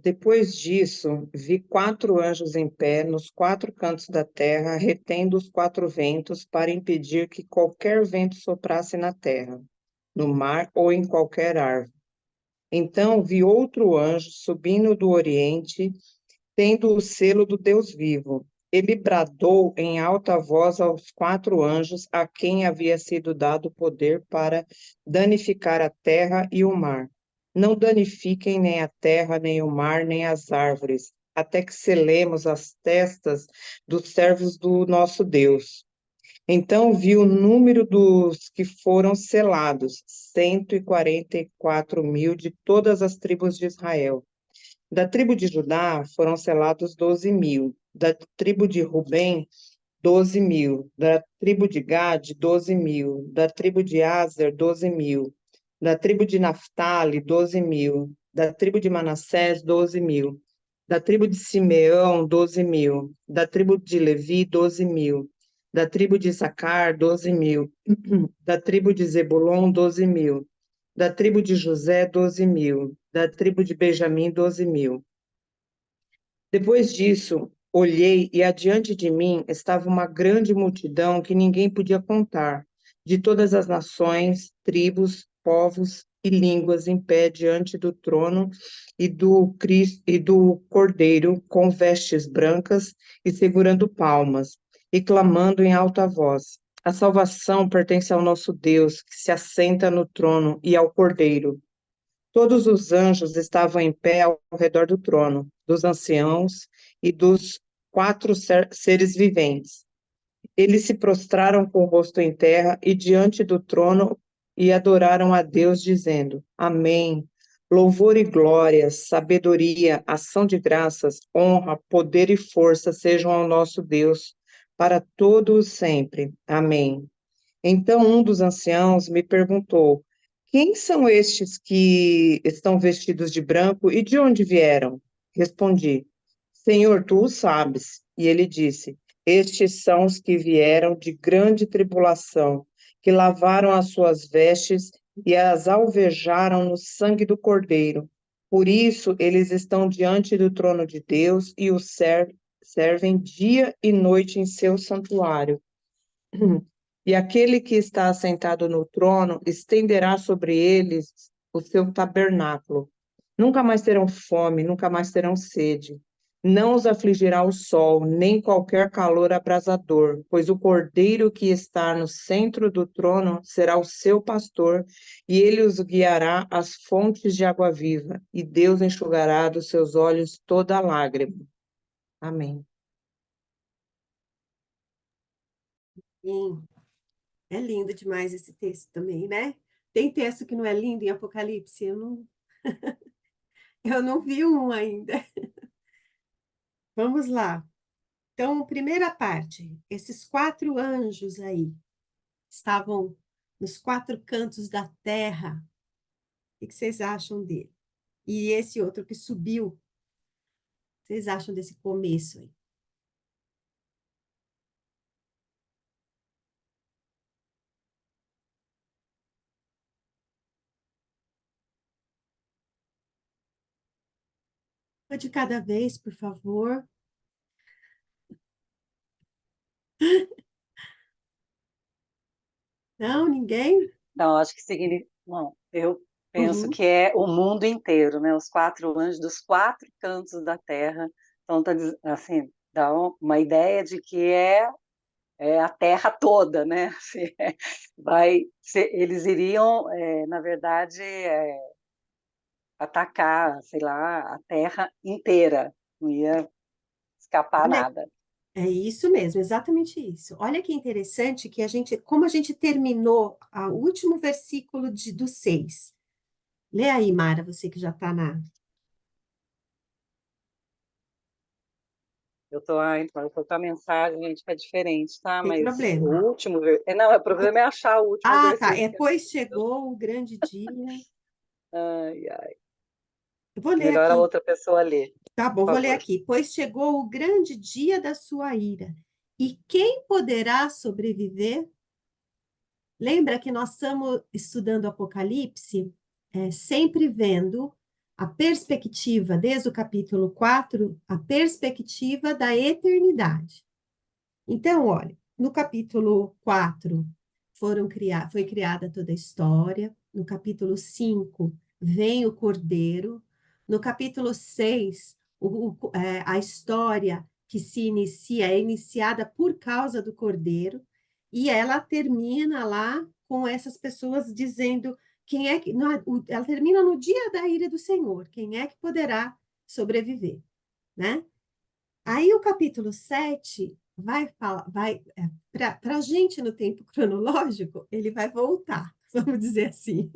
Depois disso, vi 4 anjos em pé nos 4 cantos da terra, retendo os 4 ventos, para impedir que qualquer vento soprasse na terra, no mar ou em qualquer árvore. Então vi outro anjo subindo do oriente, tendo o selo do Deus vivo. Ele bradou em alta voz aos 4 anjos, a quem havia sido dado poder para danificar a terra e o mar. Não danifiquem nem a terra, nem o mar, nem as árvores, até que selemos as testas dos servos do nosso Deus. Então vi o número dos que foram selados, 144.000 de todas as tribos de Israel. Da tribo de Judá foram selados 12.000. Da tribo de Rubem, 12.000. Da tribo de Gade, 12.000. Da tribo de Aser, 12.000. Da tribo de Naphtali, 12.000. Da tribo de Manassés, 12.000. Da tribo de Simeão, 12.000. Da tribo de Levi, 12.000. Da tribo de Issacar, 12.000. Da tribo de Zebulon, 12.000. Da tribo de José, 12.000. Da tribo de Benjamim, 12.000. Depois disso, olhei e adiante de mim estava uma grande multidão que ninguém podia contar, de todas as nações, tribos, povos e línguas em pé diante do trono e do Cordeiro, com vestes brancas e segurando palmas, e clamando em alta voz: A salvação pertence ao nosso Deus, que se assenta no trono, e ao Cordeiro. Todos os anjos estavam em pé ao redor do trono, dos anciãos e dos 4 seres viventes. Eles se prostraram com o rosto em terra e diante do trono e adoraram a Deus, dizendo: Amém. Louvor e glória, sabedoria, ação de graças, honra, poder e força sejam ao nosso Deus, para todos sempre. Amém. Então um dos anciãos me perguntou: Quem são estes que estão vestidos de branco e de onde vieram? Respondi: Senhor, tu o sabes. E ele disse: Estes são os que vieram de grande tribulação, que lavaram as suas vestes e as alvejaram no sangue do Cordeiro. Por isso eles estão diante do trono de Deus e o servem dia e noite em seu santuário. E aquele que está assentado no trono estenderá sobre eles o seu tabernáculo. Nunca mais terão fome, nunca mais terão sede. Não os afligirá o sol, nem qualquer calor abrasador, pois o cordeiro que está no centro do trono será o seu pastor, e ele os guiará às fontes de água viva, e Deus enxugará dos seus olhos toda lágrima. Amém. Sim, é lindo demais esse texto também, né? Tem texto que não é lindo em Apocalipse? Eu não vi um ainda. Vamos lá. Então, primeira parte, esses 4 anjos aí estavam nos 4 cantos da terra. O que vocês acham dele? E esse outro que subiu, o que vocês acham desse começo aí? Uma de cada vez, por favor. Não, ninguém? Não, acho que significa. Não, eu penso Uhum. que é o mundo inteiro, né? Os 4 anjos dos 4 cantos da terra. Então, assim, dá uma ideia de que é a terra toda, né? Assim, eles iriam, na verdade, atacar, sei lá, a terra inteira. Não ia escapar Olha, nada. é isso mesmo, exatamente isso. Olha que interessante que como a gente terminou o último versículo do 6. Lê aí, Mara, você que já está na. Então, eu tô com a mensagem, gente, que é diferente, tá? Tem Mas o problema. último. Não, o problema é achar o último Ah, tá. versículo. É, pois chegou o grande dia. Ai, ai. Eu vou ler Melhor a aqui. outra pessoa ler, Tá por bom, vou ler favor. aqui. Pois chegou o grande dia da sua ira. E quem poderá sobreviver? Lembra que nós estamos estudando Apocalipse, sempre vendo a perspectiva, desde o capítulo 4, a perspectiva da eternidade. Então, olha, no capítulo 4 foi criada toda a história, no capítulo 5 vem o Cordeiro, no capítulo 6 a história que se inicia é iniciada por causa do Cordeiro, e ela termina lá com essas pessoas dizendo quem é que. Ela termina no dia da ira do Senhor, quem é que poderá sobreviver, né? Aí o capítulo 7 vai falar, para a gente no tempo cronológico, ele vai voltar, vamos dizer assim,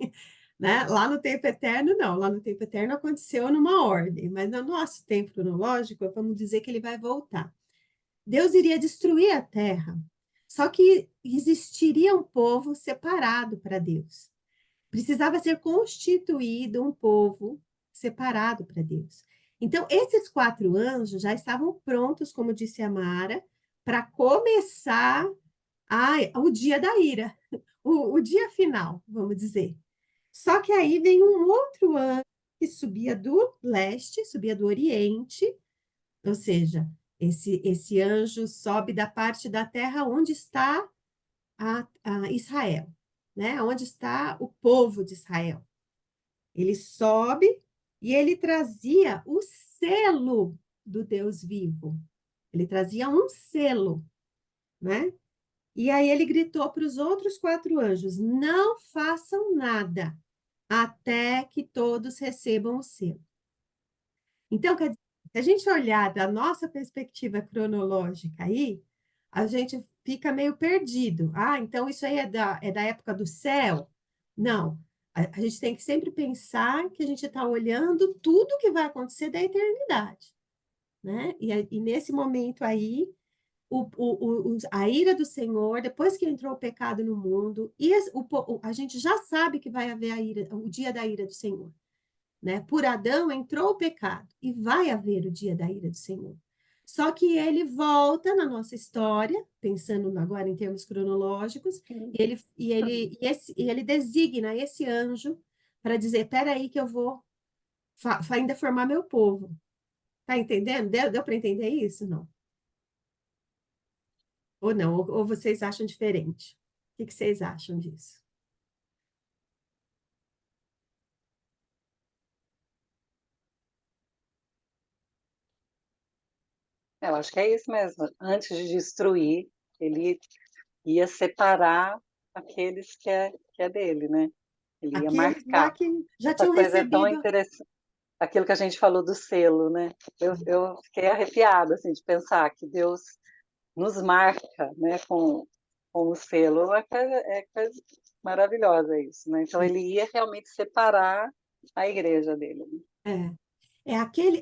né? Lá no tempo eterno, não, lá no tempo eterno aconteceu numa ordem, mas no nosso tempo cronológico, vamos dizer que ele vai voltar. Deus iria destruir a terra, só que existiria um povo separado para Deus. Precisava ser constituído um povo separado para Deus. Então, esses 4 anjos já estavam prontos, como disse a Mara, para começar o dia da ira, o dia final, vamos dizer. Só que aí vem um outro anjo que subia do leste, subia do oriente, ou seja, esse anjo sobe da parte da terra onde está a Israel, né? Onde está o povo de Israel. Ele sobe e ele trazia o selo do Deus vivo. Ele trazia um selo, né? E aí ele gritou para os outros 4 anjos: não façam nada até que todos recebam o selo. Então, quer dizer, se a gente olhar da nossa perspectiva cronológica aí, a gente fica meio perdido. Ah, então isso aí é da época do céu? Não. A gente tem que sempre pensar que a gente está olhando tudo que vai acontecer da eternidade, né? E nesse momento aí, a ira do Senhor, depois que entrou o pecado no mundo, a gente já sabe que vai haver o dia da ira do Senhor, né? Por Adão entrou o pecado e vai haver o dia da ira do Senhor. Só que ele volta na nossa história, pensando agora em termos cronológicos, e ele designa esse anjo para dizer: espera aí que eu vou ainda formar meu povo. Tá entendendo? Deu para entender isso? Não? Ou não? Ou vocês acham diferente? O que vocês acham disso? Eu acho que é isso mesmo. Antes de destruir, ele ia separar aqueles que é dele, né? Ele ia Aqueles lá marcar. que já Essa tinham coisa é tão recebido. interessante. Aquilo que a gente falou do selo, né? Eu fiquei arrepiada, assim, de pensar que Deus nos marca, né, com o selo. É coisa maravilhosa isso, né? Então, ele ia realmente separar a igreja dele. Né?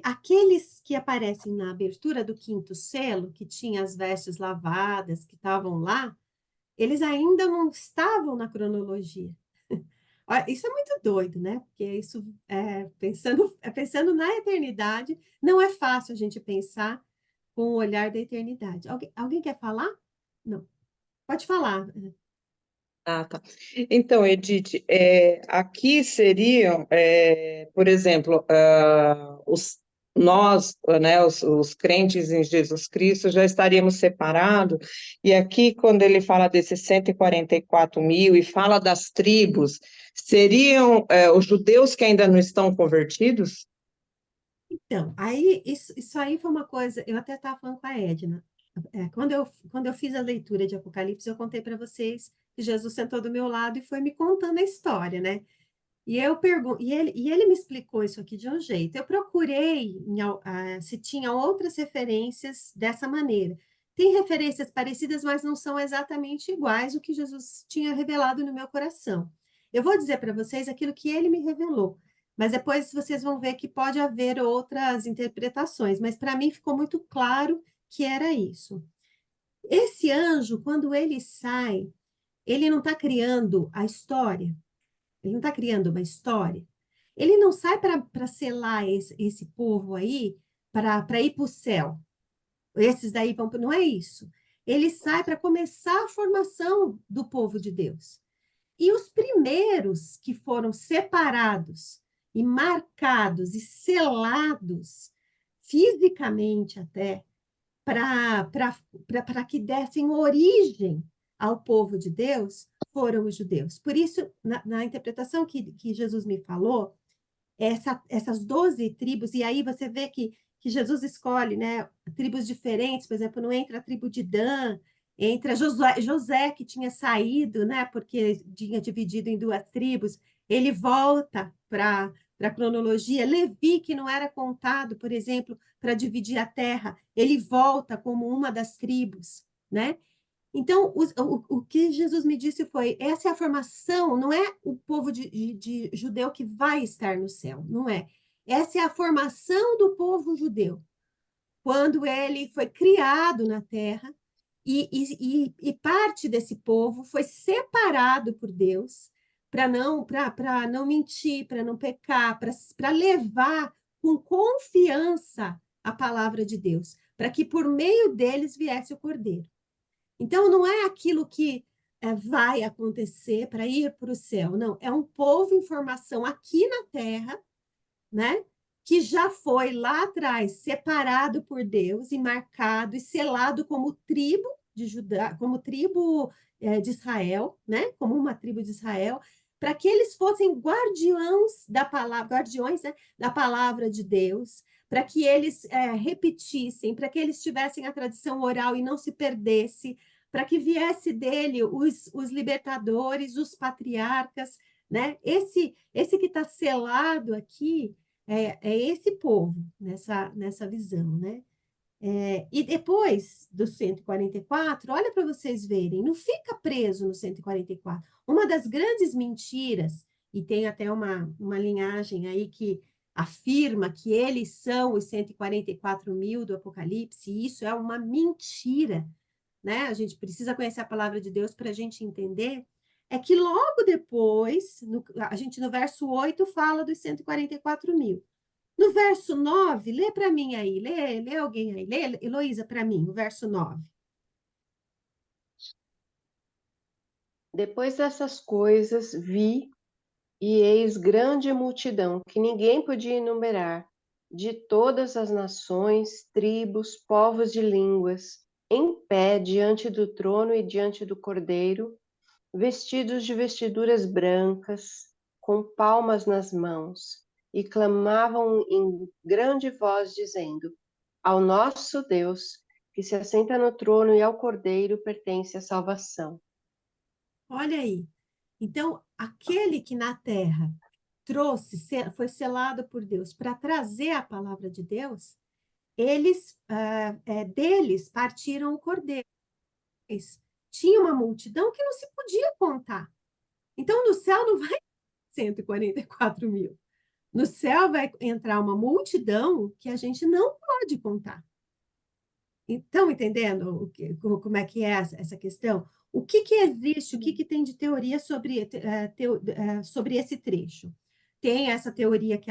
Aqueles que aparecem na abertura do quinto selo, que tinha as vestes lavadas, que estavam lá, eles ainda não estavam na cronologia. Olha, isso é muito doido, né? Porque isso, pensando na eternidade, não é fácil a gente pensar com o olhar da eternidade. Alguém quer falar? Não. Pode falar. Ah, tá. Então, Edith, aqui seriam, por exemplo, nós, né, os crentes em Jesus Cristo, já estaríamos separados, e aqui, quando ele fala desses 144 mil e fala das tribos, seriam, os judeus que ainda não estão convertidos? Então, aí isso aí foi uma coisa, eu até estava falando com a Edna. Quando eu fiz a leitura de Apocalipse, eu contei para vocês que Jesus sentou do meu lado e foi me contando a história, né? E eu pergunto, e ele me explicou isso aqui de um jeito. Eu procurei se tinha outras referências dessa maneira. Tem referências parecidas, mas não são exatamente iguais o que Jesus tinha revelado no meu coração. Eu vou dizer para vocês aquilo que ele me revelou, mas depois vocês vão ver que pode haver outras interpretações, mas para mim ficou muito claro que era isso. Esse anjo, quando ele sai, ele não está criando a história, ele não está criando uma história. Ele não sai para selar esse povo aí, para ir para o céu. Esses daí vão. Não é isso. Ele sai para começar a formação do povo de Deus. E os primeiros que foram separados e marcados e selados fisicamente até para que dessem origem ao povo de Deus foram os judeus. Por isso, na interpretação que Jesus me falou, essas 12 tribos, e aí você vê que Jesus escolhe, né, tribos diferentes, por exemplo, não entra a tribo de Dan, entra José, que tinha saído, né, porque tinha dividido em duas tribos, ele volta para a cronologia. Levi, que não era contado, por exemplo, para dividir a terra, ele volta como uma das tribos, né? Então, o que Jesus me disse foi: essa é a formação, não é o povo de judeu que vai estar no céu, não é. Essa é a formação do povo judeu, quando ele foi criado na terra, e parte desse povo foi separado por Deus para não mentir, para não pecar, para levar com confiança a palavra de Deus, para que por meio deles viesse o Cordeiro. Então, não é aquilo que vai acontecer para ir para o céu, não. É um povo em formação aqui na terra, né? Que já foi lá atrás separado por Deus e marcado e selado como tribo de Judá, como tribo de Israel, né? Como uma tribo de Israel, para que eles fossem guardiões da palavra, guardiões, né, da palavra de Deus, para que eles repetissem, para que eles tivessem a tradição oral e não se perdesse, para que viesse dele os libertadores, os patriarcas, né? Esse que está selado aqui é esse povo, nessa visão, né? E depois do 144, olha para vocês verem, não fica preso no 144. Uma das grandes mentiras, e tem até uma linhagem aí que afirma que eles são os 144 mil do Apocalipse, e isso é uma mentira, né? A gente precisa conhecer a palavra de Deus para a gente entender, é que logo depois, a gente no verso 8 fala dos 144 mil. No verso 9, lê para mim aí, lê alguém aí, lê, Heloísa, para mim, o verso 9. Depois dessas coisas, vi e eis grande multidão, que ninguém podia enumerar, de todas as nações, tribos, povos de línguas, em pé diante do trono e diante do Cordeiro, vestidos de vestiduras brancas, com palmas nas mãos, e clamavam em grande voz, dizendo: Ao nosso Deus, que se assenta no trono, e ao Cordeiro pertence a salvação. Olha aí. Então, aquele que na terra foi selado por Deus para trazer a palavra de Deus, deles partiram o Cordeiro. Tinha uma multidão que não se podia contar. Então, no céu não vai 144 mil. No céu vai entrar uma multidão que a gente não pode contar. Estão entendendo como é que é essa questão? O que existe, o que tem de teoria sobre esse trecho? Tem essa teoria que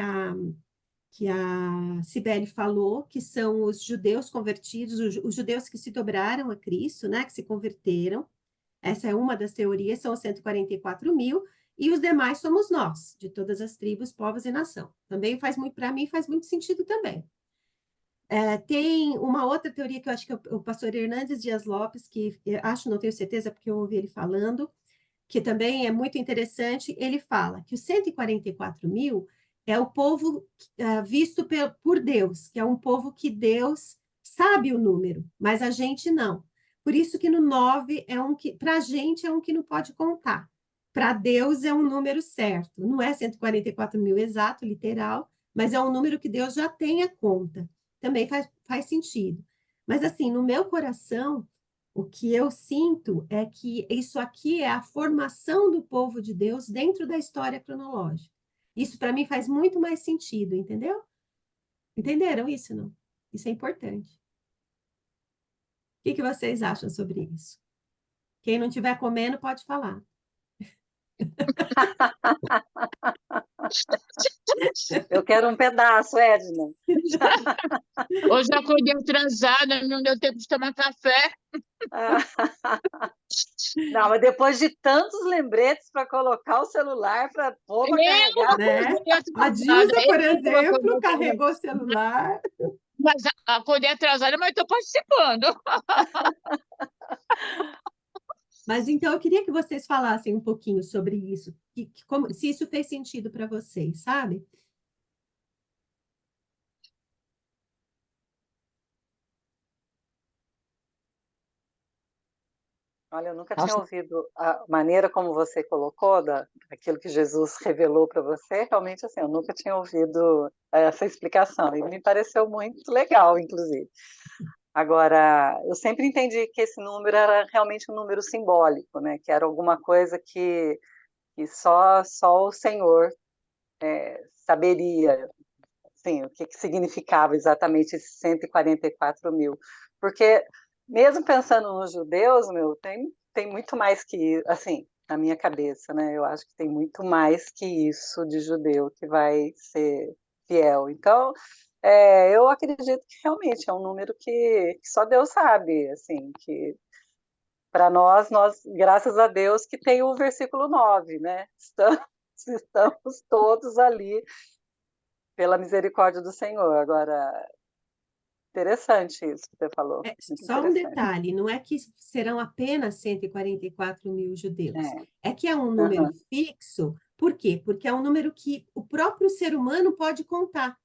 a Cibele falou, que são os judeus convertidos, os judeus que se dobraram a Cristo, né, que se converteram. Essa é uma das teorias, são os 144 mil, e os demais somos nós, de todas as tribos, povos e nação. Também para mim, faz muito sentido também. Tem uma outra teoria que eu acho que é o pastor Hernandes Dias Lopes, que eu acho, não tenho certeza, porque eu ouvi ele falando, que também é muito interessante. Ele fala que os 144 mil é o povo visto por Deus, que é um povo que Deus sabe o número, mas a gente não. Por isso que no 9 para a gente é um que não pode contar. Para Deus é um número certo. Não é 144 mil exato, literal, mas é um número que Deus já tem a conta. Também faz sentido. Mas assim, no meu coração, o que eu sinto é que isso aqui é a formação do povo de Deus dentro da história cronológica. Isso para mim faz muito mais sentido, entendeu? Entenderam isso, não? Isso é importante. O que vocês acham sobre isso? Quem não estiver comendo pode falar. Eu quero um pedaço, Edna. Hoje eu acordei atrasada, não deu tempo de tomar café. Ah, não, mas depois de tantos lembretes para colocar o celular para pôr para É uma carregar, Né? acordei A atrasada. Dilza, por Eu acordei exemplo, atrasada. carregou o celular. Mas acordei atrasada, mas estou participando. Mas então eu queria que vocês falassem um pouquinho sobre isso, se isso fez sentido para vocês, sabe? olha, eu nunca tinha Nossa, ouvido a maneira como você colocou, daquilo que Jesus revelou para você, realmente assim, eu nunca tinha ouvido essa explicação, e me pareceu muito legal, inclusive. Agora, eu sempre entendi que esse número era realmente um número simbólico, né? Que era alguma coisa que só o Senhor saberia, assim, o que significava exatamente esses 144 mil. Porque, mesmo pensando nos judeus, meu, tem muito mais que, assim, na minha cabeça, né? Eu acho que tem muito mais que isso de judeu que vai ser fiel. Então, eu acredito que realmente é um número que só Deus sabe, assim, que para nós, graças a Deus, que tem o versículo 9, né? Estamos todos ali pela misericórdia do Senhor. Agora, interessante isso que você falou, muito Só um interessante. detalhe, não é que serão apenas 144 mil judeus, É, é que é um número aham, fixo, por quê? Porque é um número que o próprio ser humano pode contar.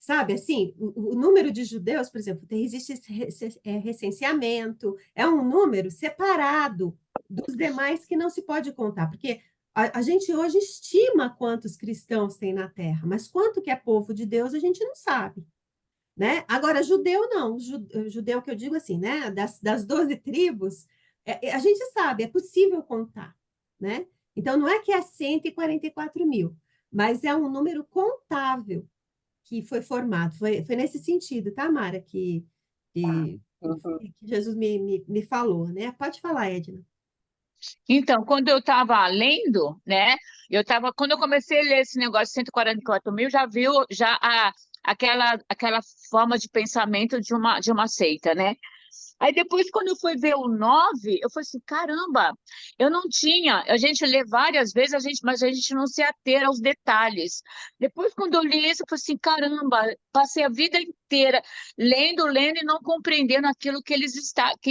Sabe, assim, o número de judeus, por exemplo, existe esse recenseamento, é um número separado dos demais que não se pode contar, porque a gente hoje estima quantos cristãos tem na Terra, mas quanto que é povo de Deus a gente não sabe, né? Agora, judeu não, judeu que eu digo assim, né? Das 12 tribos, a gente sabe, é possível contar, né? Então, não é que é 144 mil, mas é um número contável que foi formado. Foi nesse sentido, tá, Mara, que, uhum. que Jesus me falou, né? Pode falar, Edna. então, quando eu estava lendo, né? Quando eu comecei a ler esse negócio de 144 mil, já viu aquela forma de pensamento de uma seita, né? Aí depois, quando eu fui ver o 9, eu falei assim, caramba, eu não tinha, a gente lê várias vezes, mas a gente não se atera aos detalhes. Depois, quando eu li isso, eu falei assim, caramba, passei a vida inteira lendo e não compreendendo aquilo que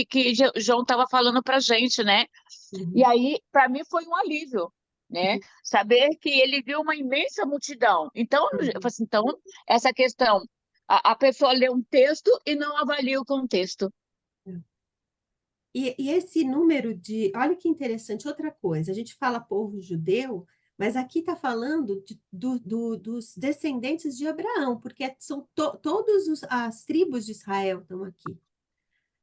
que João estava falando para a gente, né? E Uhum, aí, para mim, foi um alívio, né? Saber que ele viu uma imensa multidão. Então, eu falei uhum. assim, então, essa questão, a pessoa lê um texto e não avalia o contexto. E esse número de. Olha que interessante, outra coisa, a gente fala povo judeu, mas aqui está falando dos descendentes de Abraão, porque são todas as tribos de Israel estão aqui.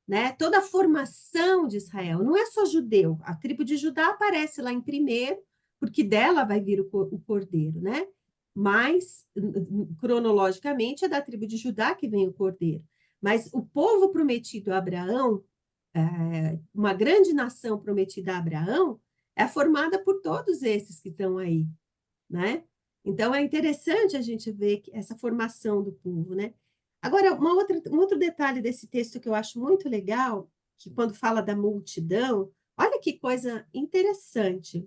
Né? Toda a formação de Israel, não é só judeu, a tribo de Judá aparece lá em primeiro, porque dela vai vir o cordeiro, né? Mas, cronologicamente, é da tribo de Judá que vem o cordeiro. Mas o povo prometido a Abraão, uma grande nação prometida a Abraão, é formada por todos esses que estão aí, né? Então, é interessante a gente ver essa formação do povo, né? Agora, um outro detalhe desse texto que eu acho muito legal, que quando fala da multidão, olha que coisa interessante.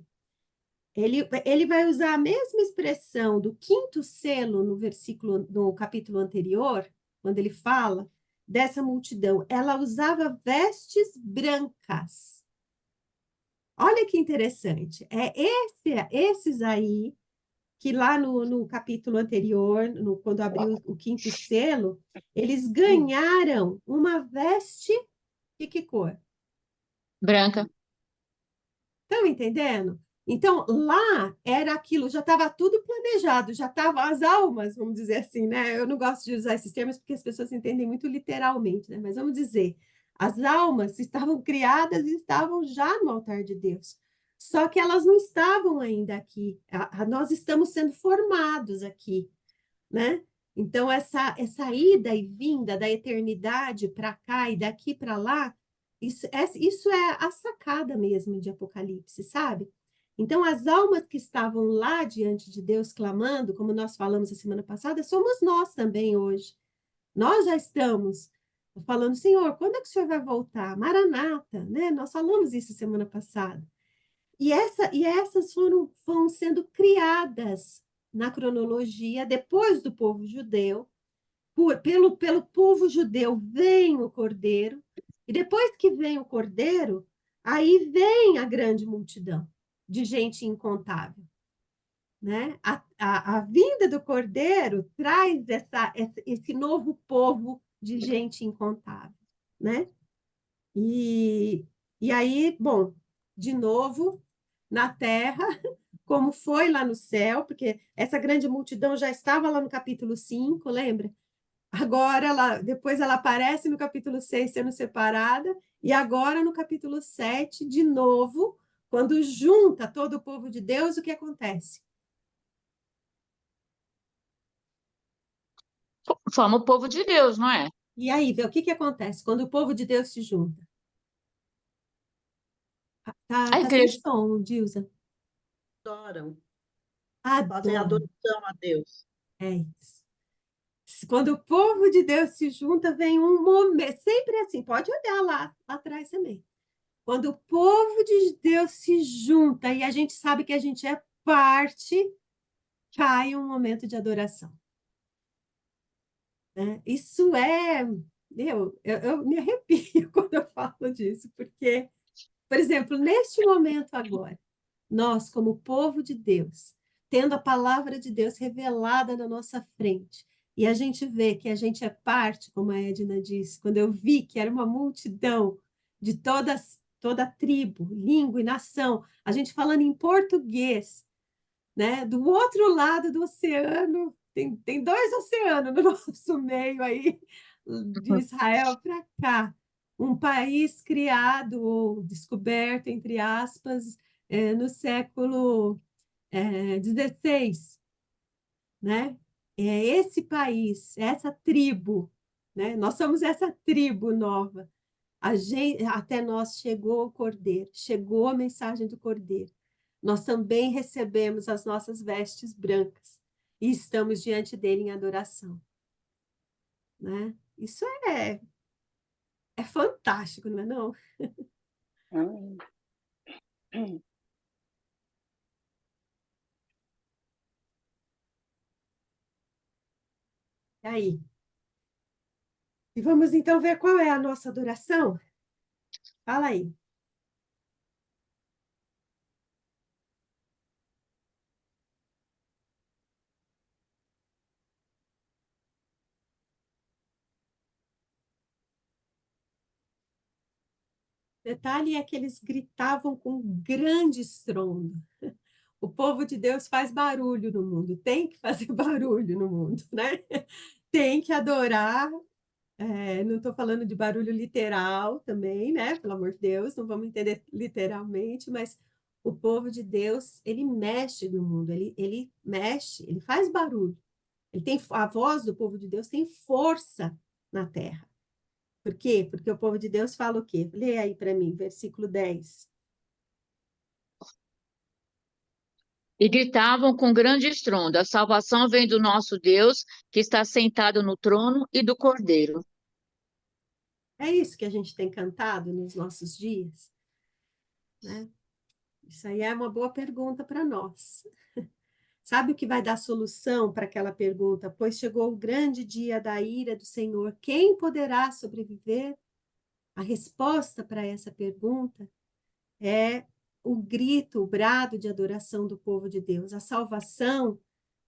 Ele vai usar a mesma expressão do quinto selo no capítulo anterior, quando ele fala dessa multidão. Ela usava vestes brancas. Olha que interessante. Esses aí que lá no capítulo anterior, quando abriu o quinto selo, eles ganharam uma veste de que cor? Branca. Estão entendendo? Então, lá era aquilo, já estava tudo planejado, já estavam as almas, vamos dizer assim, né? Eu não gosto de usar esses termos porque as pessoas entendem muito literalmente, né? Mas vamos dizer, as almas estavam criadas e estavam já no altar de Deus. Só que elas não estavam ainda aqui. Nós estamos sendo formados aqui, né? Então, essa ida e vinda da eternidade para cá e daqui para lá, isso é a sacada mesmo de Apocalipse, sabe? Então, as almas que estavam lá diante de Deus clamando, como nós falamos a semana passada, somos nós também hoje. Nós já estamos falando, Senhor, quando é que o Senhor vai voltar? Maranata, né? Nós falamos isso semana passada. E essas vão sendo criadas na cronologia depois do povo judeu. Pelo povo judeu vem o cordeiro, e depois que vem o cordeiro, aí vem a grande multidão de gente incontável, né? A vinda do cordeiro traz esse novo povo de gente incontável, né? E, e aí, bom, de novo, na terra, como foi lá no céu, porque essa grande multidão já estava lá no capítulo 5, lembra? Agora, depois ela aparece no capítulo 6 sendo separada, e agora no capítulo 7 de novo, quando junta todo o povo de Deus, o que acontece? Forma o povo de Deus, não é? E aí, vê o que acontece quando o povo de Deus se junta? A Tá sem igreja. som, Dilza. Adoram, fazem Adoro. adoração a Deus. É isso. Quando o povo de Deus se junta, vem um momento, sempre assim, pode olhar lá atrás também. Quando o povo de Deus se junta e a gente sabe que a gente é parte, cai um momento de adoração, né? Isso é, eu me arrepio quando eu falo disso, porque, por exemplo, neste momento agora, nós, como povo de Deus, tendo a palavra de Deus revelada na nossa frente, e a gente vê que a gente é parte, como a Edna disse, quando eu vi que era uma multidão de toda tribo, língua e nação, a gente falando em português, né? Do outro lado do oceano, tem dois oceanos no nosso meio aí, de Israel para cá. Um país criado ou descoberto, entre aspas, no século XVI, né? É esse país, essa tribo, né? Nós somos essa tribo nova. Até nós chegou o Cordeiro, chegou a mensagem do Cordeiro. Nós também recebemos as nossas vestes brancas e estamos diante dele em adoração, né? Isso é fantástico, não é não? Amém. E aí? E vamos então ver qual é a nossa adoração? Fala aí. Detalhe é que eles gritavam com grande estrondo. O povo de Deus faz barulho no mundo, tem que fazer barulho no mundo, né? Tem que adorar. Não estou falando de barulho literal também, né? Pelo amor de Deus, não vamos entender literalmente, mas o povo de Deus, ele mexe no mundo, ele mexe, ele faz barulho. A voz do povo de Deus tem força na terra. Por quê? Porque o povo de Deus fala o quê? Lê aí para mim, versículo 10. E gritavam com grande estrondo: a salvação vem do nosso Deus, que está sentado no trono, e do Cordeiro. É isso que a gente tem cantado nos nossos dias, né? Isso aí é uma boa pergunta para nós. Sabe o que vai dar solução para aquela pergunta? Pois chegou o grande dia da ira do Senhor. Quem poderá sobreviver? A resposta para essa pergunta é o grito, o brado de adoração do povo de Deus. A salvação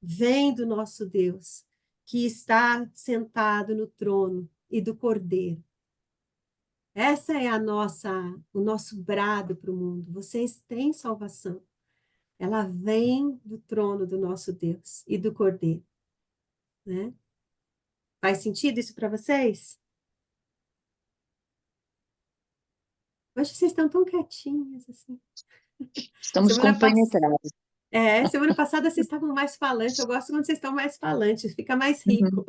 vem do nosso Deus, que está sentado no trono e do Cordeiro. Essa é o nosso brado para o mundo. Vocês têm salvação. Ela vem do trono do nosso Deus e do Cordeiro, né? Faz sentido isso para vocês? Hoje vocês estão tão quietinhos assim. Estamos Semana, pass... compenetrados. Semana passada vocês estavam mais falantes. Eu gosto quando vocês estão mais falantes, fica mais rico.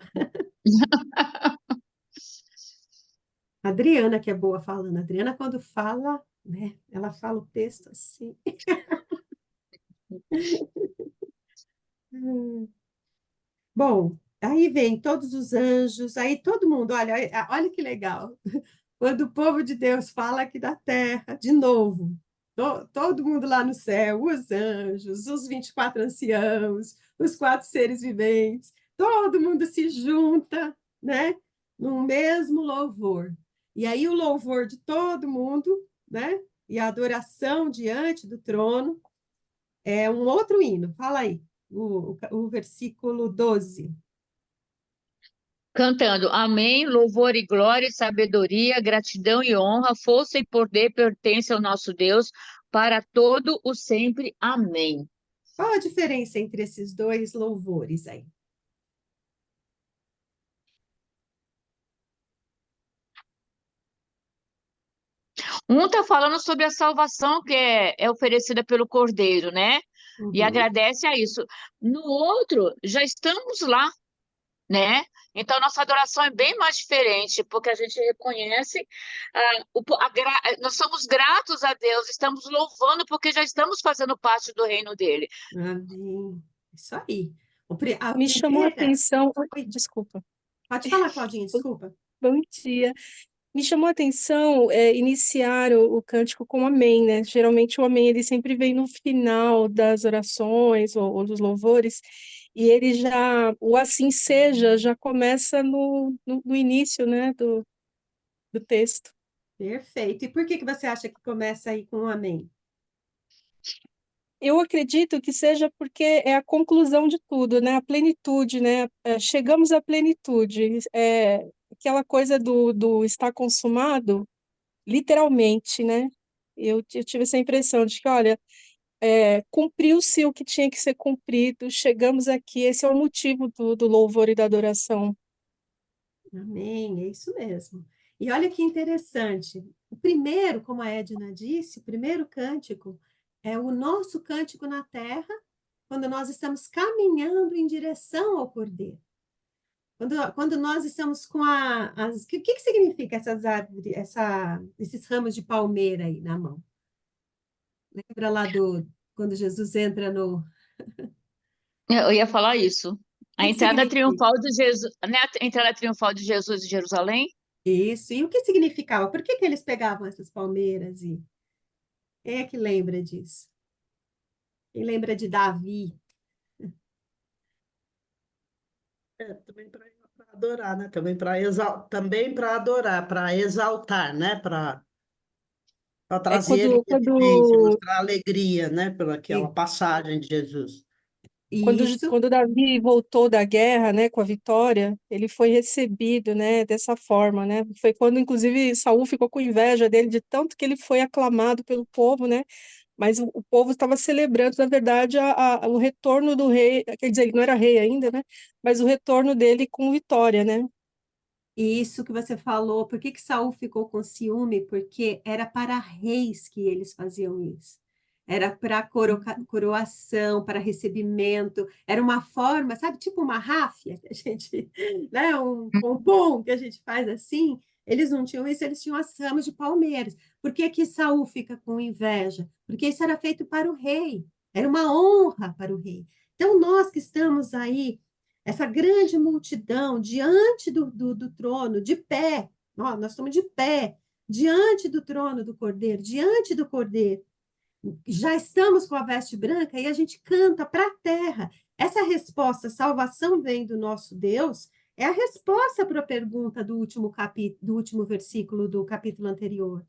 A Adriana, que é boa falando. A Adriana, quando fala, né? Ela fala o texto assim. Bom, Aí vem todos os anjos, aí todo mundo, olha que legal. Quando o povo de Deus fala aqui da terra, de novo, todo mundo lá no céu, os anjos, os 24 anciãos, os quatro seres viventes, todo mundo se junta, né, no mesmo louvor. E aí o louvor de todo mundo, né, e a adoração diante do trono é um outro hino. Fala aí, o versículo 12. Cantando, amém, louvor e glória, e sabedoria, gratidão e honra, força e poder pertencem ao nosso Deus para todo o sempre. Amém. Qual a diferença entre esses dois louvores aí? Um está falando sobre a salvação que é oferecida pelo Cordeiro, né? E Uhum. agradece a isso. No outro, já estamos lá, né? Então, nossa adoração é bem mais diferente, porque a gente reconhece, nós somos gratos a Deus, estamos louvando porque já estamos fazendo parte do reino dele. Amém. Isso aí. A Me chamou a primeira. atenção. Oi, Desculpa. pode falar, Claudinha, desculpa. Bom dia. Me chamou a atenção iniciar o cântico com amém, né? Geralmente o amém ele sempre vem no final das orações ou dos louvores, e ele já, o assim seja, já começa no início, né, do texto. Perfeito. E por que você acha que começa aí com um amém? Eu acredito que seja porque é a conclusão de tudo, né? A plenitude, né? Chegamos à plenitude. Aquela coisa do estar consumado, literalmente, né? Eu tive essa impressão de que, olha, cumpriu-se o que tinha que ser cumprido, chegamos aqui, esse é o motivo do louvor e da adoração. Amém, é isso mesmo. E olha que interessante. O primeiro, como a Edna disse, o primeiro cântico é o nosso cântico na terra, quando nós estamos caminhando em direção ao Cordeiro. Quando nós estamos com o que significa essas árvores, esses ramos de palmeira aí na mão? Lembra lá quando Jesus entra no. Eu ia falar isso. O A que entrada significa? triunfal de Jesus, né? A entrada triunfal de Jesus em Jerusalém. Isso. E o que significava? Por que eles pegavam essas palmeiras? E quem é que lembra disso? Quem lembra de Davi? Também para adorar, né? Também para adorar, para exaltar, né? Para É trazer ele quando, em evidência, quando, mostrar alegria, né? Pelaquela E- passagem de Jesus. quando, Isso. quando Davi voltou da guerra, né, com a vitória, ele foi recebido, né, dessa forma, né? Foi quando, inclusive, Saul ficou com inveja dele de tanto que ele foi aclamado pelo povo, né? Mas o povo estava celebrando, na verdade, o retorno do rei, quer dizer, ele não era rei ainda, né? Mas o retorno dele com vitória, né? E isso que você falou, por que Saul ficou com ciúme? Porque era para reis que eles faziam isso. Era para coroação, para recebimento. Era uma forma, sabe, tipo uma ráfia que a gente, né, um pompom que a gente faz assim. Eles não tinham isso, eles tinham as ramas de palmeiras. Por que que Saul fica com inveja? Porque isso era feito para o rei. Era uma honra para o rei. Então, nós que estamos aí essa grande multidão diante do trono, de pé, ó, nós estamos de pé, diante do trono do Cordeiro, diante do Cordeiro, já estamos com a veste branca e a gente canta para a terra. Essa resposta, salvação vem do nosso Deus, é a resposta para a pergunta do último capítulo, do último versículo do capítulo anterior.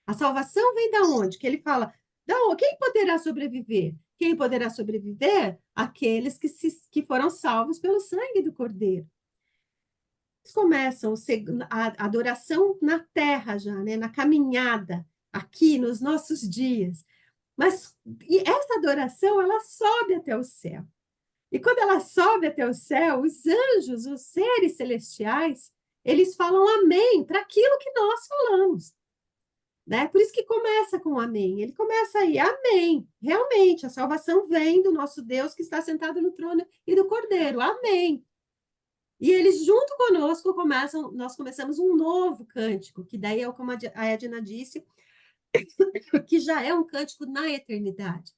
A salvação vem da onde? Que ele fala, quem poderá sobreviver? Quem poderá sobreviver? Aqueles que foram salvos pelo sangue do Cordeiro. Eles começam a adoração na terra já, né? Na caminhada, aqui nos nossos dias. Mas e essa adoração, ela sobe até o céu. E quando ela sobe até o céu, os anjos, os seres celestiais, eles falam amém para aquilo que nós falamos. Né? Por isso que começa com amém. Ele começa aí, amém. Realmente, a salvação vem do nosso Deus que está sentado no trono e do Cordeiro. Amém. E eles, junto conosco, nós começamos um novo cântico, que daí é como a Edna disse, que já é um cântico na eternidade.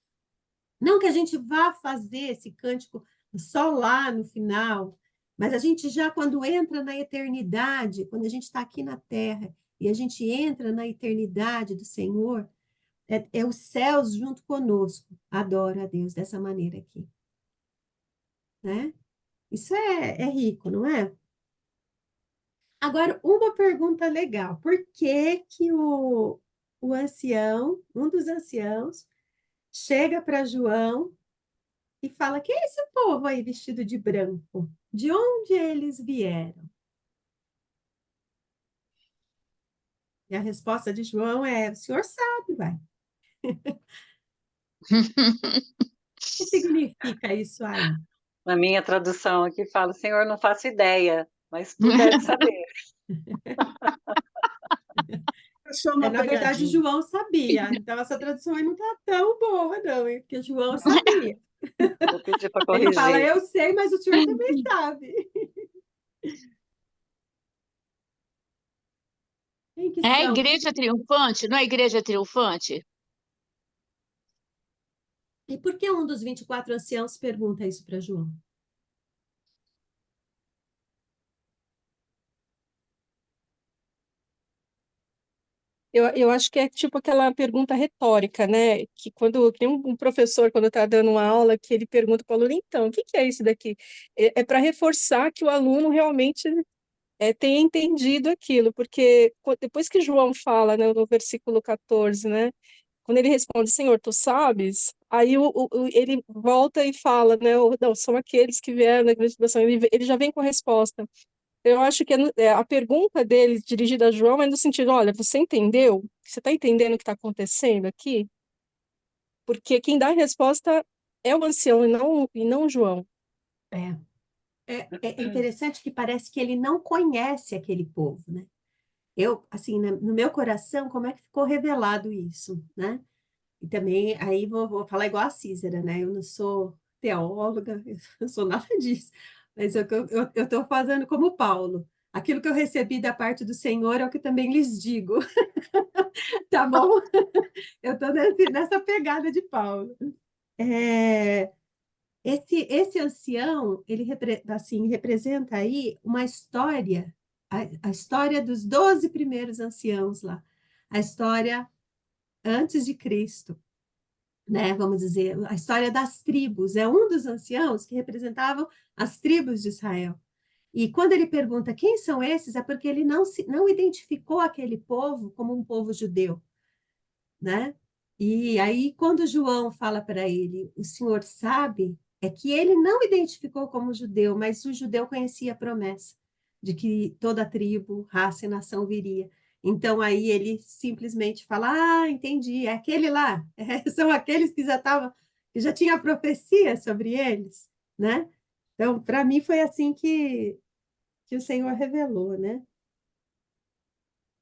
Não que a gente vá fazer esse cântico só lá no final, Mas a gente já, quando entra na eternidade, quando a gente está aqui na Terra e a gente entra na eternidade do Senhor, é os céus junto conosco. Adoro a Deus dessa maneira aqui, né? Isso é rico, não é? Agora, uma pergunta legal. Por que que o ancião, um dos anciãos, chega para João e fala: quem é esse povo aí vestido de branco? De onde eles vieram? E a resposta de João é: o senhor sabe, vai. O que significa isso aí? Na minha tradução aqui fala, Senhor, não faço ideia, mas tu deve saber. Achou uma Na verdade, pegadinha. João sabia. Então, essa tradução aí não está tão boa, não, hein? Porque João sabia. Vou pedir para Ele fala: corrigir. eu sei, mas o senhor também sabe. Quem que É a são? igreja triunfante? Não é a igreja triunfante? E por que um dos 24 anciãos pergunta isso para João? Eu acho que é tipo aquela pergunta retórica, né? Que quando tem um professor, quando está dando uma aula, que ele pergunta para o aluno, então, o que que é isso daqui? É para reforçar que o aluno realmente tenha entendido aquilo, porque depois que João fala, né, no versículo 14, né? Quando ele responde, Senhor, tu sabes? Aí ele volta e fala, né? Não, são aqueles que vieram da grande tribulação. Ele já vem com a resposta. Eu acho que a pergunta dele, dirigida a João, é no sentido, olha, você entendeu? Você está entendendo o que está acontecendo aqui? Porque quem dá a resposta é o ancião e não João. É, é interessante que parece que ele não conhece aquele povo, né? Eu, assim, no meu coração, como é que ficou revelado isso, né? E também, aí vou falar igual a Cícera, né? Eu não sou teóloga, eu não sou nada disso, mas eu estou fazendo como Paulo. Aquilo que eu recebi da parte do Senhor é o que também lhes digo, tá bom? Eu estou nessa pegada de Paulo. É, esse ancião, ele assim, representa aí uma história, a história dos 12 primeiros anciãos lá, a história antes de Cristo, né? Vamos dizer, a história das tribos. É um dos anciãos que representavam as tribos de Israel. E quando ele pergunta quem são esses, é porque ele não identificou aquele povo como um povo judeu, né? E aí, quando João fala para ele, o senhor sabe, é que ele não identificou como judeu, mas o judeu conhecia a promessa de que toda tribo, raça e nação viria. Então, aí ele simplesmente fala: ah, entendi, é aquele lá, são aqueles que que já tinha profecia sobre eles, né? Então, para mim, foi assim que o Senhor revelou, né?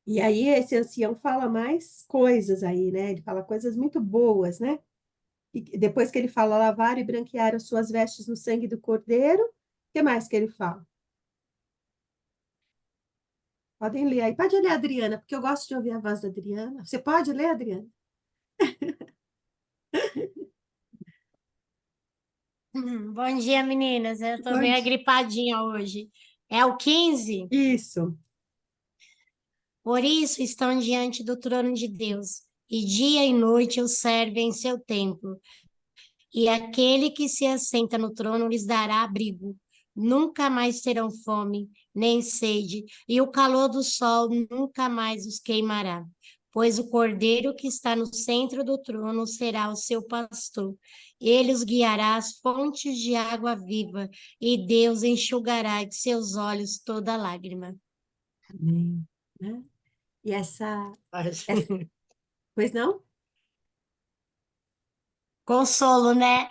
E aí esse ancião fala mais coisas aí, né? Ele fala coisas muito boas, né? E depois que ele fala lavar e branquear as suas vestes no sangue do cordeiro, o que mais que ele fala? Podem ler aí. Pode ler, Adriana, porque eu gosto de ouvir a voz da Adriana. Você pode ler, Adriana? Bom dia, meninas. Eu tô meio Pode. agripadinha hoje. É o 15. Isso. Por isso estão diante do trono de Deus, e dia e noite o servem em seu templo. E aquele que se assenta no trono lhes dará abrigo. Nunca mais terão fome, nem sede, e o calor do sol nunca mais os queimará. Pois o cordeiro que está no centro do trono será o seu pastor. Ele os guiará às fontes de água viva, e Deus enxugará de seus olhos toda lágrima. Amém. Né? E essa... Pois não? Consolo, né?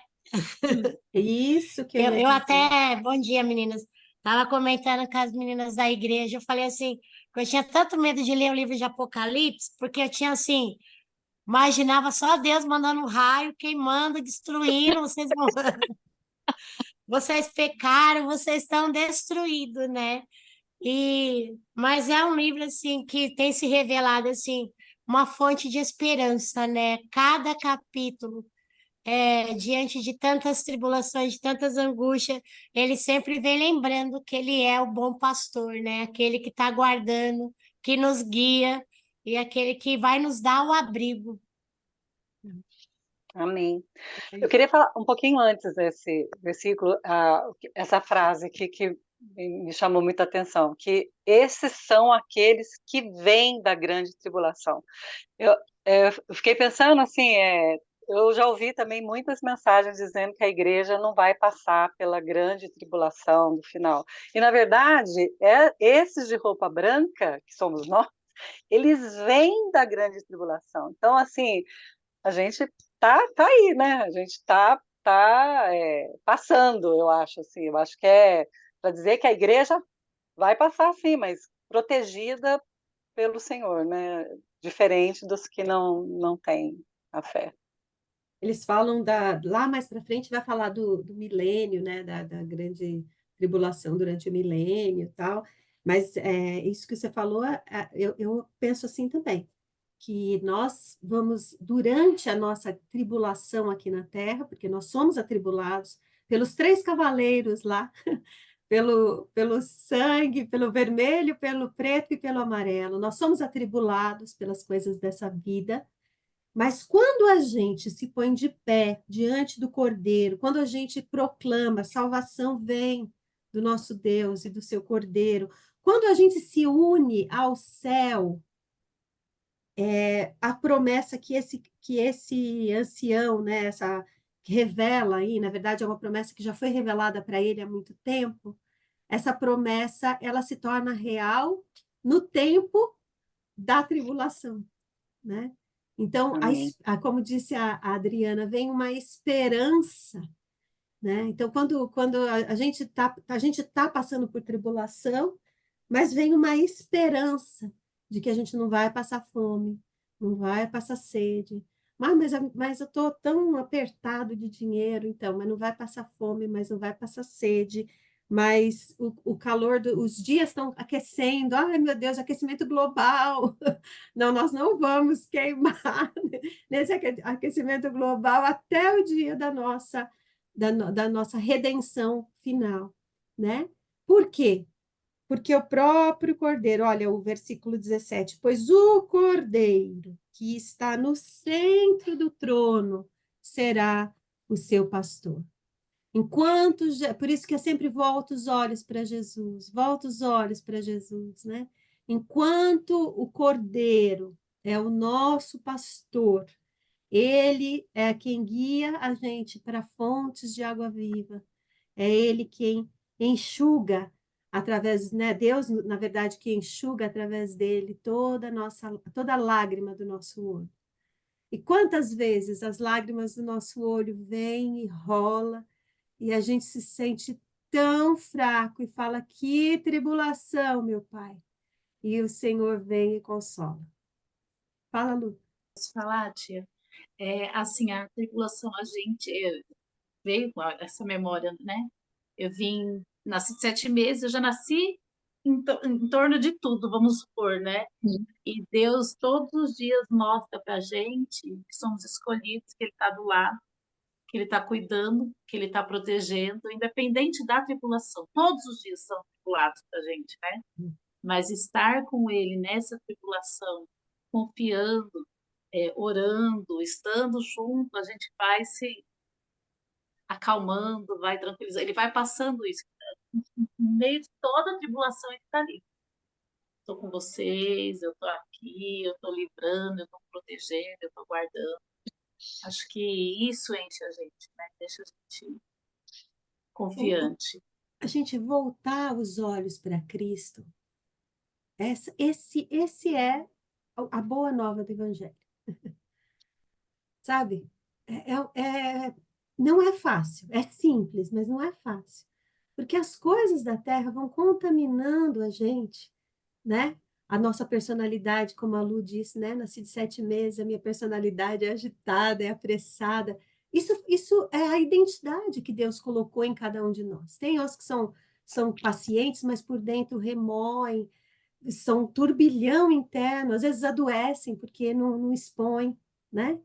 Isso que eu ia Eu dizer. até, bom dia, meninas. Estava comentando com as meninas da igreja. Eu falei assim, que eu tinha tanto medo de ler o livro de Apocalipse, porque eu tinha assim, imaginava só Deus mandando um raio, queimando, destruindo. Vocês pecaram, vocês estão destruídos, né? Mas é um livro assim que tem se revelado assim uma fonte de esperança, né? Cada capítulo diante de tantas tribulações, de tantas angústias, ele sempre vem lembrando que ele é o bom pastor, né? Aquele que está guardando, que nos guia e aquele que vai nos dar o abrigo. Amém. Eu queria falar um pouquinho antes desse versículo, essa frase aqui que me chamou muita atenção, que esses são aqueles que vêm da grande tribulação. Eu fiquei pensando assim, eu já ouvi também muitas mensagens dizendo que a igreja não vai passar pela grande tribulação do final. E, na verdade, esses de roupa branca, que somos nós, eles vêm da grande tribulação. Então, assim, a gente tá aí, né? A gente tá passando, eu acho, assim. Eu acho que é para dizer que a igreja vai passar, sim, mas protegida pelo Senhor, né? Diferente dos que não têm a fé. Eles falam lá mais para frente vai falar do milênio, né? Da grande tribulação durante o milênio e tal. Mas isso que você falou, eu penso assim também, que nós vamos, durante a nossa tribulação aqui na Terra, porque nós somos atribulados pelos 3 cavaleiros lá, pelo sangue, pelo vermelho, pelo preto e pelo amarelo. Nós somos atribulados pelas coisas dessa vida, mas quando a gente se põe de pé diante do Cordeiro, quando a gente proclama, salvação vem do nosso Deus e do seu Cordeiro, quando a gente se une ao céu, a promessa que esse ancião, né, que revela aí, na verdade é uma promessa que já foi revelada para ele há muito tempo, essa promessa ela se torna real no tempo da tribulação, né? Então, Amém. como disse a Adriana, vem uma esperança, né? Então, quando a gente tá passando por tribulação, mas vem uma esperança de que a gente não vai passar fome, não vai passar sede. Mas eu estou tão apertado de dinheiro, então, mas não vai passar fome, mas não vai passar sede, mas o calor, os dias estão aquecendo, ai meu Deus, aquecimento global. Não, nós não vamos queimar nesse aquecimento global até o dia da nossa redenção final, né? Por quê? Porque o próprio Cordeiro, olha o versículo 17, pois o Cordeiro que está no centro do trono será o seu pastor. Por isso que eu sempre volto os olhos para Jesus, volto os olhos para Jesus, né? Enquanto o Cordeiro é o nosso pastor, ele é quem guia a gente para fontes de água viva. É ele quem enxuga através, né? Deus, na verdade, que enxuga através dele toda lágrima do nosso olho. E quantas vezes as lágrimas do nosso olho vêm e rola e a gente se sente tão fraco e fala: que tribulação, meu Pai. E o Senhor vem e consola. Fala, Lu. Posso falar, tia? Assim, a tribulação, a gente veio com essa memória, né? Nasci de 7 meses, eu já nasci em torno de tudo, vamos supor, né? E Deus todos os dias mostra para a gente que somos escolhidos, que Ele está do lado, que Ele está cuidando, que Ele está protegendo, independente da tribulação. Todos os dias são tribulados para a gente, né? Mas estar com Ele nessa tribulação, confiando, orando, estando junto, a gente vai se acalmando, vai tranquilizando. Ele vai passando isso. No meio de toda a tribulação, ele está ali. Estou com vocês, eu estou aqui, eu estou livrando, eu estou protegendo, eu estou guardando. Acho que isso enche a gente, né? Deixa a gente confiante. A gente voltar os olhos para Cristo. Esse é a boa nova do Evangelho. Sabe? Não é fácil, é simples, mas não é fácil. Porque as coisas da terra vão contaminando a gente, né? A nossa personalidade, como a Lu disse, né? Nasci de 7 meses, a minha personalidade é agitada, é apressada. Isso é a identidade que Deus colocou em cada um de nós. Tem os que são pacientes, mas por dentro remoem, são um turbilhão interno, às vezes adoecem porque não expõem, né?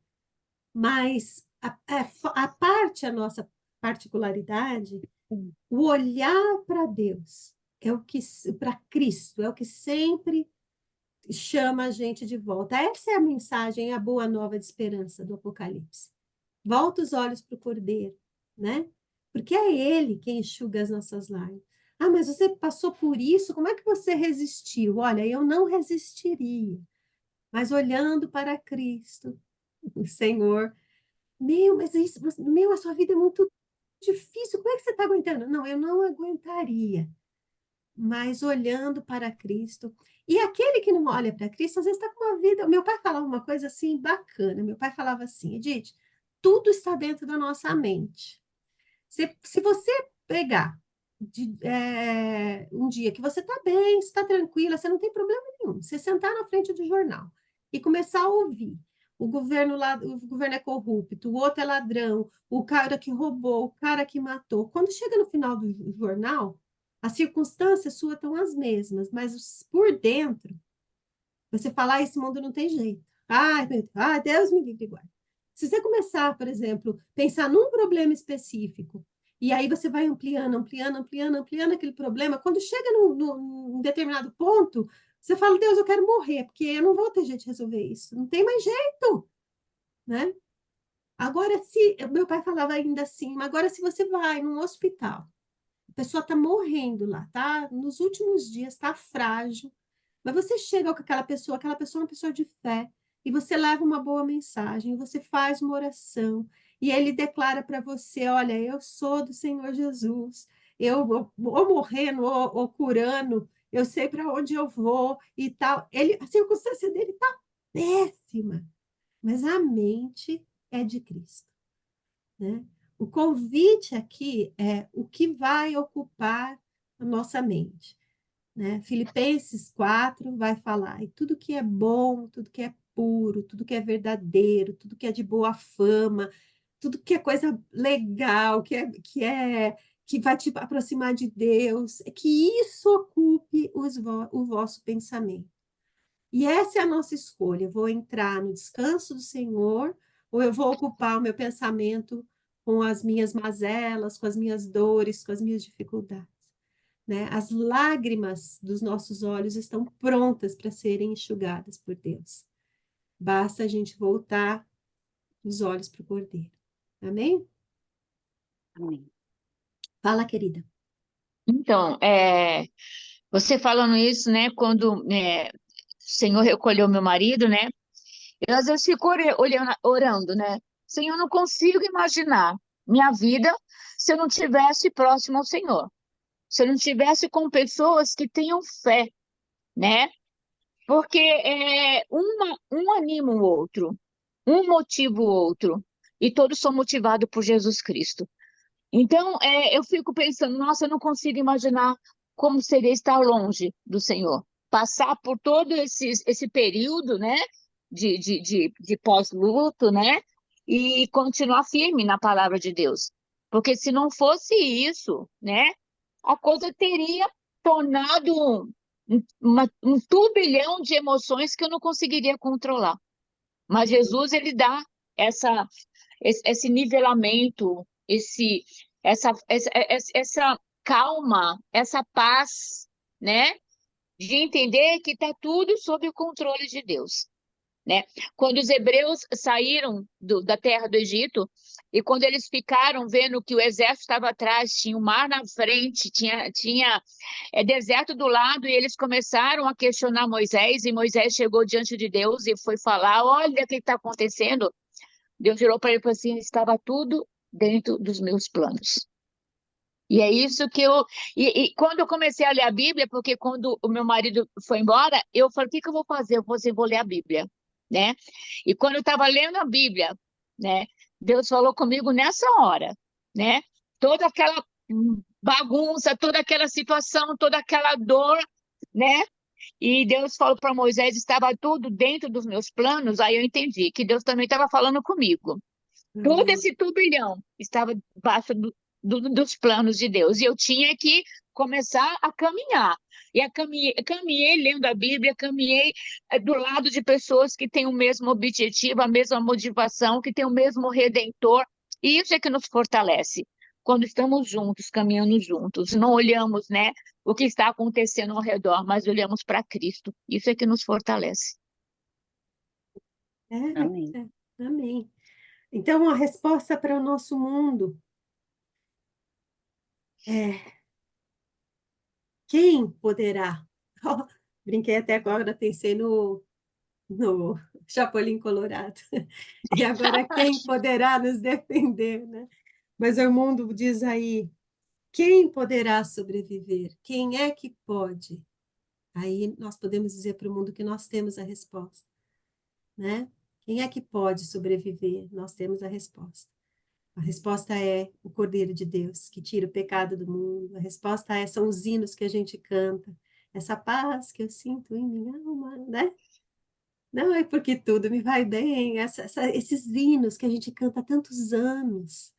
Mas a nossa particularidade, o olhar para Deus, é o que, para Cristo, é o que sempre chama a gente de volta. Essa é a mensagem, a boa nova de esperança do Apocalipse. Volta os olhos para o Cordeiro, né? Porque é Ele quem enxuga as nossas lágrimas. Ah, mas você passou por isso, como é que você resistiu? Olha, eu não resistiria, mas olhando para Cristo, o Senhor, mas isso, a sua vida é muito difícil, como é que você está aguentando? Não, eu não aguentaria, mas olhando para Cristo. E aquele que não olha para Cristo, às vezes está com uma vida. Meu pai falava uma coisa assim bacana. Meu pai falava assim, Edith, tudo está dentro da nossa mente. Se você pegar um dia que você está bem, está tranquila, você não tem problema nenhum. Você sentar na frente do jornal e começar a ouvir. O governo é corrupto, o outro é ladrão, o cara que roubou, o cara que matou. Quando chega no final do jornal, as circunstâncias suas estão as mesmas, mas por dentro, você fala, esse mundo não tem jeito. Ai, Deus me livre e guarde. Se você começar, por exemplo, pensar num problema específico, e aí você vai ampliando aquele problema, quando chega num determinado ponto, você fala, Deus, eu quero morrer, porque eu não vou ter jeito de resolver isso. Não tem mais jeito, né? Agora, meu pai falava ainda assim, mas agora se você vai num hospital, a pessoa está morrendo lá, tá? Nos últimos dias, está frágil. Mas você chega com aquela pessoa é uma pessoa de fé, e você leva uma boa mensagem, você faz uma oração, e ele declara para você: olha, eu sou do Senhor Jesus, eu ou morrendo ou curando, eu sei para onde eu vou e tal. A circunstância dele está péssima, mas a mente é de Cristo, né? O convite aqui é o que vai ocupar a nossa mente, né? Filipenses 4 vai falar, e tudo que é bom, tudo que é puro, tudo que é verdadeiro, tudo que é de boa fama, tudo que é coisa legal, que vai te aproximar de Deus, que isso ocupe o vosso pensamento. E essa é a nossa escolha. Eu vou entrar no descanso do Senhor, ou eu vou ocupar o meu pensamento com as minhas mazelas, com as minhas dores, com as minhas dificuldades, né? As lágrimas dos nossos olhos estão prontas para serem enxugadas por Deus. Basta a gente voltar os olhos para o Cordeiro. Amém? Amém. Fala, querida. Então, você falando isso, né, quando o Senhor recolheu meu marido, né, eu às vezes fico orando, né, Senhor, eu não consigo imaginar minha vida se eu não tivesse próximo ao Senhor, se eu não tivesse com pessoas que tenham fé, né, porque um anima o outro, um motiva o outro, e todos são motivados por Jesus Cristo. Então, eu fico pensando, nossa, eu não consigo imaginar como seria estar longe do Senhor. Passar por todo esse período, né, de pós-luto, né, e continuar firme na palavra de Deus. Porque se não fosse isso, né, a coisa teria tornado um turbilhão de emoções que eu não conseguiria controlar. Mas Jesus, ele dá esse nivelamento, essa calma, essa paz, né? De entender que está tudo sob o controle de Deus, né? Quando os hebreus saíram da terra do Egito, e quando eles ficaram vendo que o exército estava atrás, tinha o mar na frente, tinha deserto do lado, e eles começaram a questionar Moisés, e Moisés chegou diante de Deus e foi falar, olha o que está acontecendo. Deus virou para ele e falou assim, estava tudo dentro dos meus planos. E é isso que E quando eu comecei a ler a Bíblia, porque quando o meu marido foi embora, eu falei, o que eu vou fazer? Eu vou ler a Bíblia, né? E quando eu estava lendo a Bíblia, né? Deus falou comigo nessa hora, né? Toda aquela bagunça, toda aquela situação, toda aquela dor, né? E Deus falou para Moisés, estava tudo dentro dos meus planos, aí eu entendi que Deus também estava falando comigo. Todo esse turbilhão estava debaixo dos planos de Deus. E eu tinha que começar a caminhar. E caminhei lendo a Bíblia, caminhei do lado de pessoas que têm o mesmo objetivo, a mesma motivação, que têm o mesmo Redentor. E isso é que nos fortalece. Quando estamos juntos, caminhando juntos, não olhamos, né, o que está acontecendo ao redor, mas olhamos para Cristo. Isso é que nos fortalece. Amém. Amém. Então, a resposta para o nosso mundo é: quem poderá? Brinquei até agora, pensei no Chapolin Colorado. E agora, quem poderá nos defender, né? Mas o mundo diz aí: quem poderá sobreviver? Quem é que pode? Aí nós podemos dizer para o mundo que nós temos a resposta, né? Quem é que pode sobreviver? Nós temos a resposta. A resposta é o Cordeiro de Deus, que tira o pecado do mundo. A resposta são os hinos que a gente canta. Essa paz que eu sinto em minha alma, né? Não é porque tudo me vai bem. Esses hinos que a gente canta há tantos anos,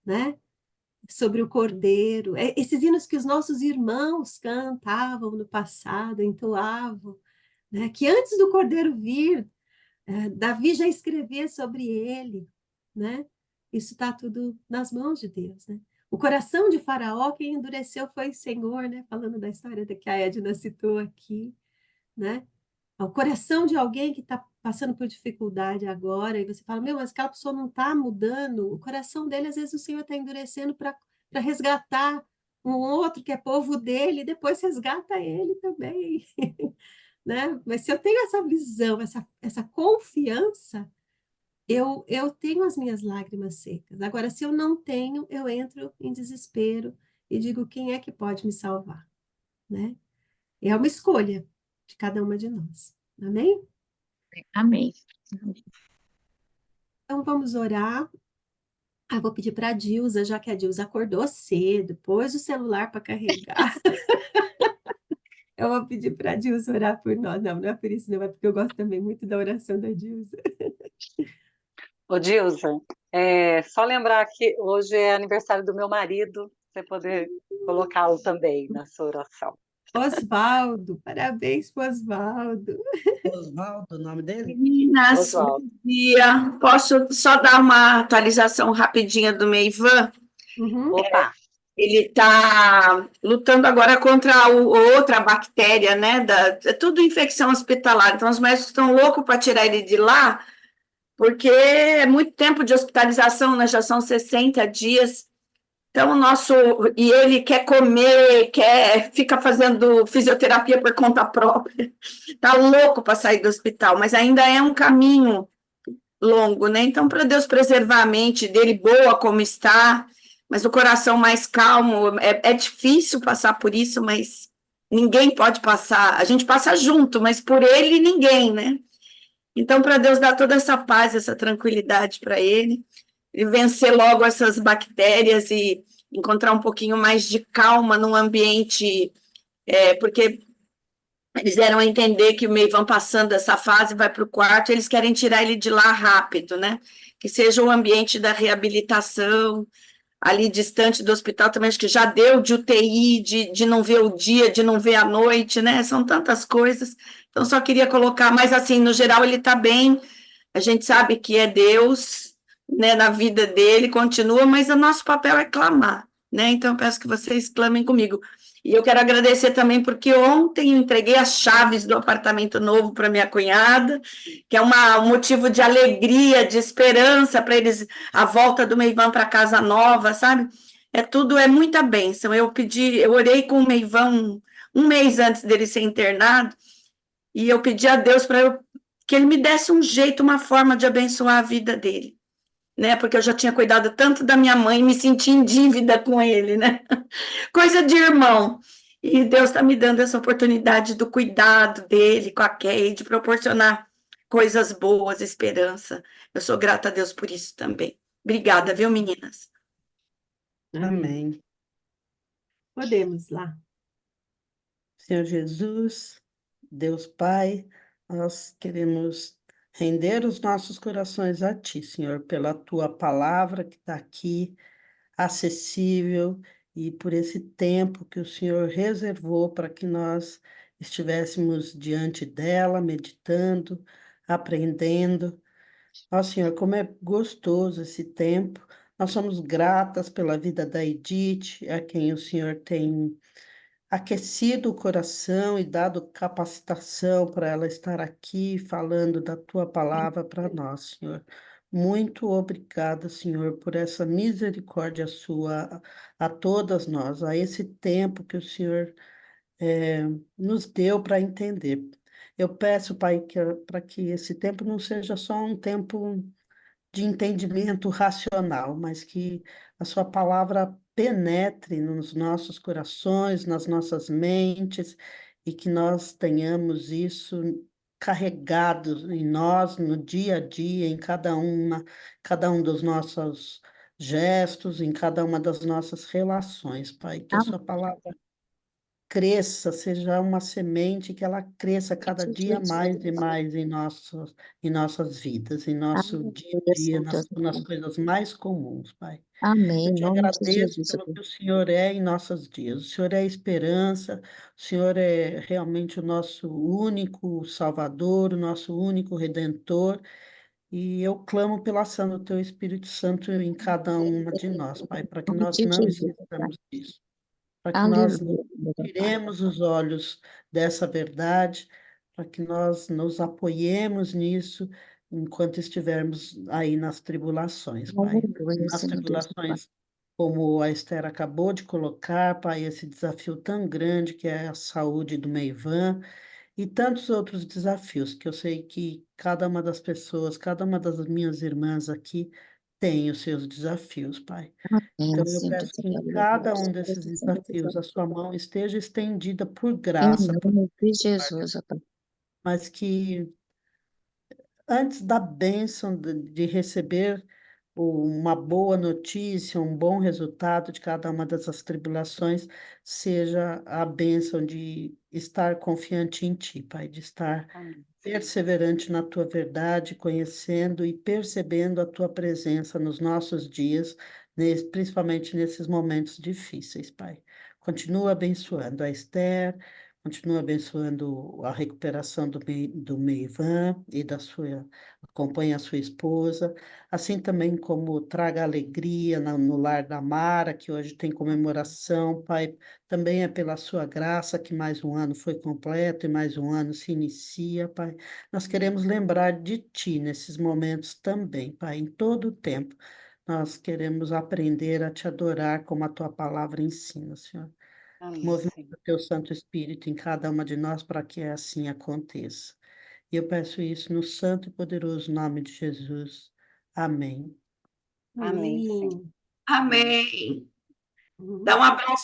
né? Sobre o Cordeiro. Esses hinos que os nossos irmãos cantavam no passado, entoavam, né? Que antes do Cordeiro vir, Davi já escrevia sobre ele, né? Isso está tudo nas mãos de Deus, né? O coração de Faraó, quem endureceu foi o Senhor, né? Falando da história que a Edna citou aqui, né? O coração de alguém que está passando por dificuldade agora, e você fala, meu, mas aquela pessoa não está mudando, o coração dele, às vezes, o Senhor está endurecendo para resgatar um outro que é povo dele, e depois resgata ele também. Né? Mas se eu tenho essa visão, essa confiança, eu tenho as minhas lágrimas secas. Agora, se eu não tenho, eu entro em desespero e digo, quem é que pode me salvar? Né? É uma escolha de cada uma de nós. Amém? Amém. Então, vamos orar. Vou pedir para a Dilza, já que a Dilza acordou cedo, pôs o celular para carregar. Eu vou pedir para a Dilza orar por nós. Não, não é por isso, não, é porque eu gosto também muito da oração da Dilza. Ô, Dilza, só lembrar que hoje é aniversário do meu marido, você poder colocá-lo também na sua oração. Osvaldo, parabéns para Osvaldo. Osvaldo, o nome dele? Meninas, Osvaldo. bom dia. Posso só dar uma atualização rapidinha do Meivan? Uhum. Opa, Ele está lutando agora contra outra bactéria, né? É tudo infecção hospitalar. Então, os médicos estão loucos para tirar ele de lá, porque é muito tempo de hospitalização, né? Já são 60 dias. Então, e ele quer comer, fica fazendo fisioterapia por conta própria. Está louco para sair do hospital, mas ainda é um caminho longo, né? Então, para Deus preservar a mente dele, boa como está, mas o coração mais calmo, é difícil passar por isso, mas ninguém pode passar, a gente passa junto, mas por ele ninguém, né? Então, para Deus dar toda essa paz, essa tranquilidade para ele, e vencer logo essas bactérias e encontrar um pouquinho mais de calma num ambiente, porque eles deram a entender que o Meivan passando essa fase vai para o quarto, eles querem tirar ele de lá rápido, né? Que seja o ambiente da reabilitação, ali distante do hospital também, acho que já deu de UTI, de não ver o dia, de não ver a noite, né? São tantas coisas. Então, só queria colocar, mas assim, no geral, ele está bem, a gente sabe que é Deus, né, na vida dele, continua, mas o nosso papel é clamar, né? Então, eu peço que vocês clamem comigo. E eu quero agradecer também, porque ontem eu entreguei as chaves do apartamento novo para minha cunhada, que é um motivo de alegria, de esperança para eles, a volta do Meivan para a casa nova, sabe? É muita bênção. Eu orei com o Meivan um mês antes dele ser internado, e eu pedi a Deus que ele me desse um jeito, uma forma de abençoar a vida dele, né? Porque eu já tinha cuidado tanto da minha mãe, me senti em dívida com ele, né? Coisa de irmão. E Deus está me dando essa oportunidade do cuidado dele com a Kay, de proporcionar coisas boas, esperança. Eu sou grata a Deus por isso também. Obrigada, viu, meninas? Amém. Podemos lá. Senhor Jesus, Deus Pai, nós queremos render os nossos corações a Ti, Senhor, pela Tua palavra que está aqui, acessível e por esse tempo que o Senhor reservou para que nós estivéssemos diante dela, meditando, aprendendo. Ó Senhor, como é gostoso esse tempo. Nós somos gratas pela vida da Edith, a quem o Senhor tem aquecido o coração e dado capacitação para ela estar aqui falando da tua palavra para nós, Senhor. Muito obrigada, Senhor, por essa misericórdia sua a todas nós, a esse tempo que o Senhor nos deu para entender. Eu peço, Pai, para que esse tempo não seja só um tempo de entendimento racional, mas que a sua palavra penetre nos nossos corações, nas nossas mentes, e que nós tenhamos isso carregado em nós, no dia a dia, em cada um dos nossos gestos, em cada uma das nossas relações, Pai, que a sua palavra cresça, seja uma semente que ela cresça cada dia mais e mais em nossas vidas, em nosso dia a dia, nas coisas mais comuns, Pai. Amém, Eu em te nome de agradeço Jesus. pelo que o Senhor é em nossos dias. O Senhor é esperança, o Senhor é realmente o nosso único Salvador, o nosso único Redentor. E eu clamo pela ação do Teu Espírito Santo em cada uma de nós, Pai, para que Em nome nós de não Jesus. esqueçamos disso, para que nós Aleluia. tiremos os olhos dessa verdade, para que nós nos apoiemos nisso enquanto estivermos aí nas tribulações, Pai. Aleluia, Nas Senhor Deus do Pai. tribulações, como a Esther acabou de colocar, Pai, esse desafio tão grande que é a saúde do Meivan, e tantos outros desafios que eu sei que cada uma das pessoas, cada uma das minhas irmãs aqui tem os seus desafios, Pai. Amém, Então, eu Senhor peço Deus que em do cada um Pai. desses desafios a sua mão esteja estendida por Em graça, por nome de misericórdia, Jesus, ó Pai. mas que antes da bênção de receber uma boa notícia, um bom resultado de cada uma dessas tribulações, seja a bênção de estar confiante em Ti, Pai, de estar Amém. perseverante na Tua verdade, conhecendo e percebendo a Tua presença nos nossos dias, principalmente nesses momentos difíceis, Pai. Continua abençoando a Esther, continua abençoando a recuperação do Meivan e da sua, acompanha a sua esposa, assim também como traga alegria no lar da Mara, que hoje tem comemoração, Pai, também é pela sua graça que mais um ano foi completo e mais um ano se inicia, Pai. Nós queremos lembrar de Ti nesses momentos também, Pai, em todo o tempo. Nós queremos aprender a Te adorar como a Tua palavra ensina, Senhor. Amém, Movimenta Senhor. o Teu Santo Espírito em cada uma de nós para que assim aconteça. E eu peço isso no santo e poderoso nome de Jesus. Amém. Amém, Senhor. Amém. Amém. Uhum. Dá um abraço